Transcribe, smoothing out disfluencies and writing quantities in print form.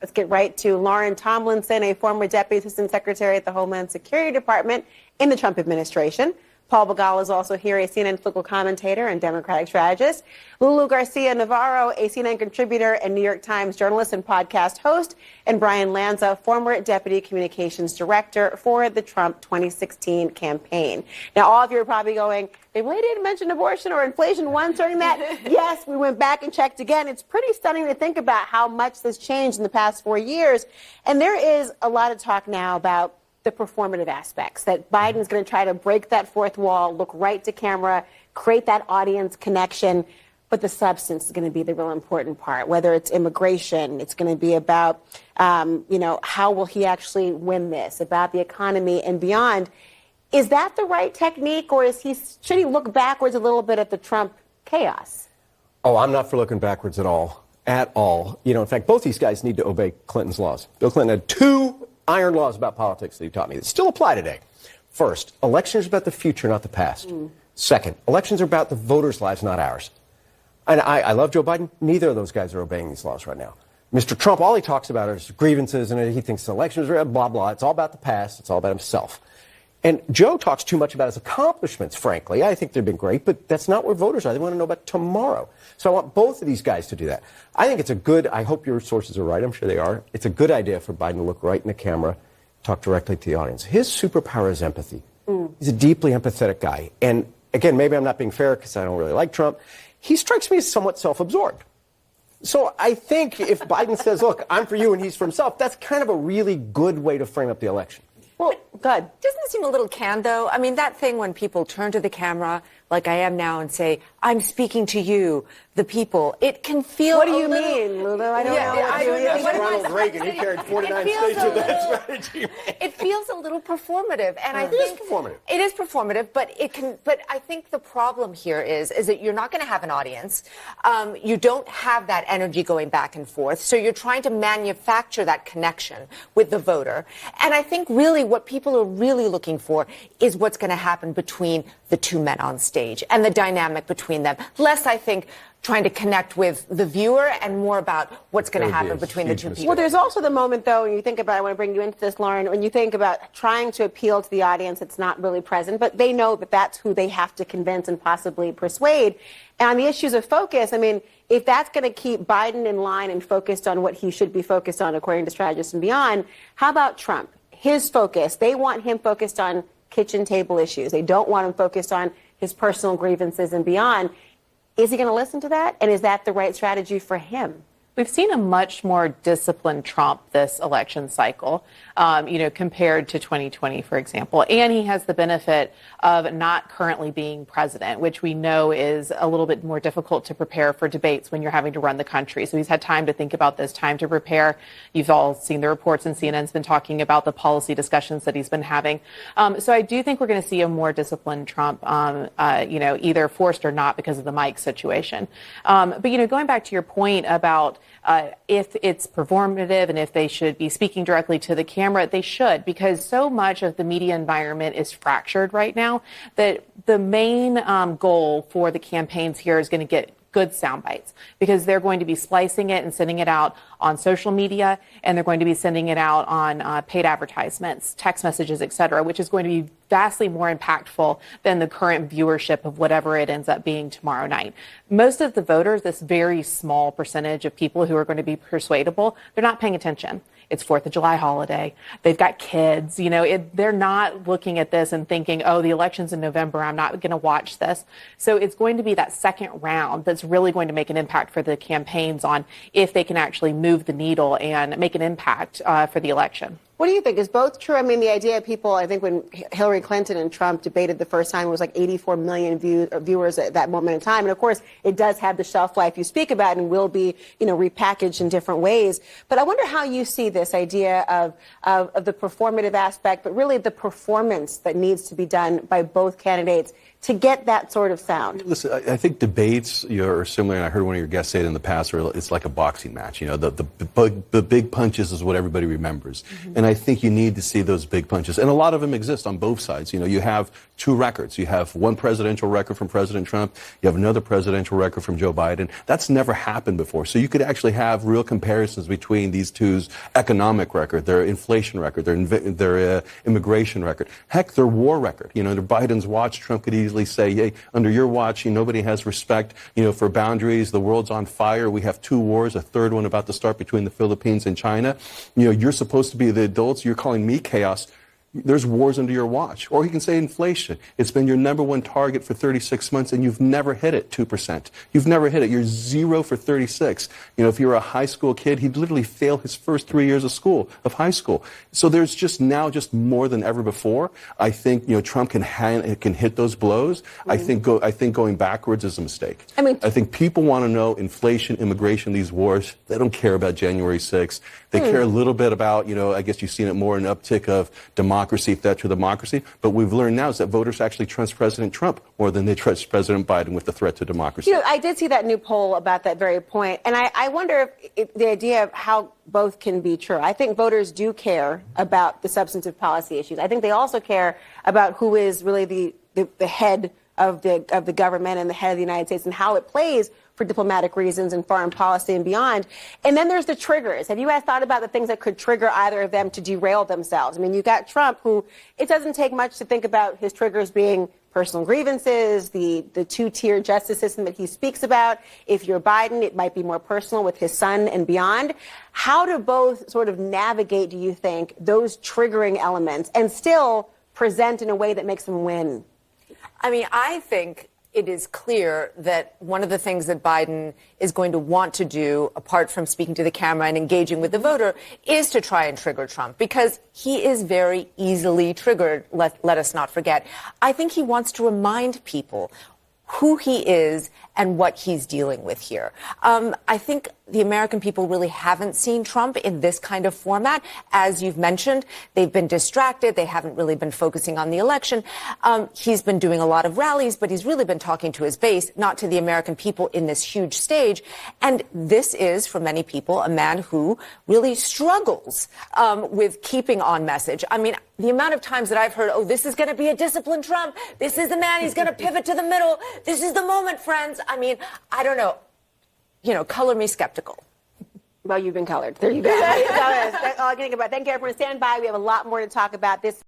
Let's get right to Lauren Tomlinson, a former Deputy Assistant Secretary at the Homeland Security Department in the Trump administration. Paul Begala is also here, a CNN political commentator and Democratic strategist. Lulu Garcia-Navarro, a CNN contributor and New York Times journalist and podcast host. And Brian Lanza, former Deputy Communications Director for the Trump 2016 campaign. Now, all of you are probably going, they really didn't mention abortion or inflation once during that. Yes, we went back and checked again. It's pretty stunning to think about how much this changed in the past 4 years. And there is a lot of talk now about the performative aspects, that Biden's going to try to break that fourth wall, look right to camera, create that audience connection. But the substance is going to be the real important part, whether it's immigration, it's going to be about, how will he actually win this, about the economy and beyond. Is that the right technique, or should he look backwards a little bit at the Trump chaos? Oh, I'm not for looking backwards at all. At all. In fact, both these guys need to obey Clinton's laws. Bill Clinton had 2 iron laws about politics that he taught me that still apply today. First, elections are about the future, not the past. Second, elections are about the voters' lives, not ours. And I love Joe Biden. Neither of those guys are obeying these laws right now. Mr. Trump, all he talks about is grievances, and he thinks the elections are blah, blah. It's all about the past. It's all about himself. And Joe talks too much about his accomplishments, frankly. I think they've been great, but that's not where voters are. They want to know about tomorrow. So I want both of these guys to do that. I think it's I hope your sources are right. I'm sure they are. It's a good idea for Biden to look right in the camera, talk directly to the audience. His superpower is empathy. He's a deeply empathetic guy. And again, maybe I'm not being fair because I don't really like Trump. He strikes me as somewhat self-absorbed. So I think if Biden says, look, I'm for you and he's for himself, that's kind of a really good way to frame up the election. Well, good. Doesn't it seem a little canned, though? I mean, that thing when people turn to the camera, like I am now, and say, I'm speaking to you, the people, it can feel. What do you mean, Lulu? I don't know. I don't know. That's Ronald Reagan. He carried 49 states with that strategy. It feels a little performative, and I think think it is performative. It is performative, but it can. But I think the problem here is that you're not going to have an audience. You don't have that energy going back and forth, so you're trying to manufacture that connection with the voter. And I think really what people are really looking for is what's going to happen between the two men on stage and the dynamic between them. Less, I think, trying to connect with the viewer and more about what's going to happen between the two people. Well, there's also the moment, though, when you think about, I want to bring you into this, Lauren, when you think about trying to appeal to the audience that's not really present, but they know that that's who they have to convince and possibly persuade. And on the issues of focus, I mean, if that's going to keep Biden in line and focused on what he should be focused on, according to strategists and beyond, how about Trump? His focus, they want him focused on kitchen table issues. They don't want him focused on his personal grievances and beyond. Is he going to listen to that? And is that the right strategy for him? We've seen a much more disciplined Trump this election cycle, compared to 2020, for example. And he has the benefit of not currently being president, which we know is a little bit more difficult to prepare for debates when you're having to run the country. So he's had time to think about this, time to prepare. You've all seen the reports, and CNN's been talking about the policy discussions that he's been having. So I do think we're going to see a more disciplined Trump, either forced or not because of the mic situation. But going back to your point about if it's performative and if they should be speaking directly to the camera, they should, because so much of the media environment is fractured right now that the main goal for the campaigns here is going to get good sound bites, because they're going to be splicing it and sending it out on social media, and they're going to be sending it out on paid advertisements, text messages, et cetera, which is going to be vastly more impactful than the current viewership of whatever it ends up being tomorrow night. Most of the voters, this very small percentage of people who are going to be persuadable, they're not paying attention. It's 4th of July holiday. They've got kids. They're not looking at this and thinking, oh, the election's in November, I'm not going to watch this. So it's going to be that second round that's really going to make an impact for the campaigns on if they can actually move the needle and make an impact for the election. What do you think? Is both true? I mean, the idea of people, I think when Hillary Clinton and Trump debated the first time, it was like 84 million viewers at that moment in time. And of course, it does have the shelf life you speak about and will be, repackaged in different ways. But I wonder how you see this idea of the performative aspect, but really the performance that needs to be done by both candidates to get that sort of sound? Listen, I think debates are similar, and I heard one of your guests say it in the past, where it's like a boxing match. The big punches is what everybody remembers. And I think you need to see those big punches. And a lot of them exist on both sides. You have two records. You have one presidential record from President Trump. You have another presidential record from Joe Biden. That's never happened before. So you could actually have real comparisons between these two's economic record, their inflation record, their immigration record, heck, their war record. Under Biden's watch, Trump could easily say, hey, under your watch, nobody has respect, for boundaries. The world's on fire. We have two wars, a third one about to start between the Philippines and China. You're supposed to be the adults. You're calling me chaos. There's wars under your watch. Or he can say inflation. It's been your number one target for 36 months, and you've never hit it, 2%. You've never hit it. You're 0 for 36. If you're a high school kid, he'd literally fail his first 3 years of high school. So there's just more than ever before. I think, Trump can hit those blows. I think going backwards is a mistake. I think people want to know inflation, immigration, these wars. They don't care about January 6th. They care a little bit about, I guess you've seen it more in an uptick of democracy, threat to democracy. But we've learned now is that voters actually trust President Trump more than they trust President Biden with the threat to democracy. I did see that new poll about that very point. And I wonder if the idea of how both can be true. I think voters do care about the substantive policy issues. I think they also care about who is really the head of the government and the head of the United States and how it plays for diplomatic reasons and foreign policy and beyond. And then there's the triggers. Have you guys thought about the things that could trigger either of them to derail themselves? You've got Trump, who it doesn't take much to think about his triggers being personal grievances, the two-tier justice system that he speaks about. If you're Biden, it might be more personal with his son and beyond. How do both sort of navigate, do you think, those triggering elements and still present in a way that makes them win? I think it is clear that one of the things that Biden is going to want to do, apart from speaking to the camera and engaging with the voter, is to try and trigger Trump, because he is very easily triggered, let us not forget. I think he wants to remind people who he is and what he's dealing with here. I think the American people really haven't seen Trump in this kind of format. As you've mentioned, they've been distracted. They haven't really been focusing on the election. He's been doing a lot of rallies, but he's really been talking to his base, not to the American people in this huge stage. And this is, for many people, a man who really struggles with keeping on message. The amount of times that I've heard, oh, this is going to be a disciplined Trump. This is the man. He's going to pivot to the middle. This is the moment, friends. I don't know. Color me skeptical. Well, you've been colored. There you go. That's all I can think about. Thank you, everyone. Stand by. We have a lot more to talk about. This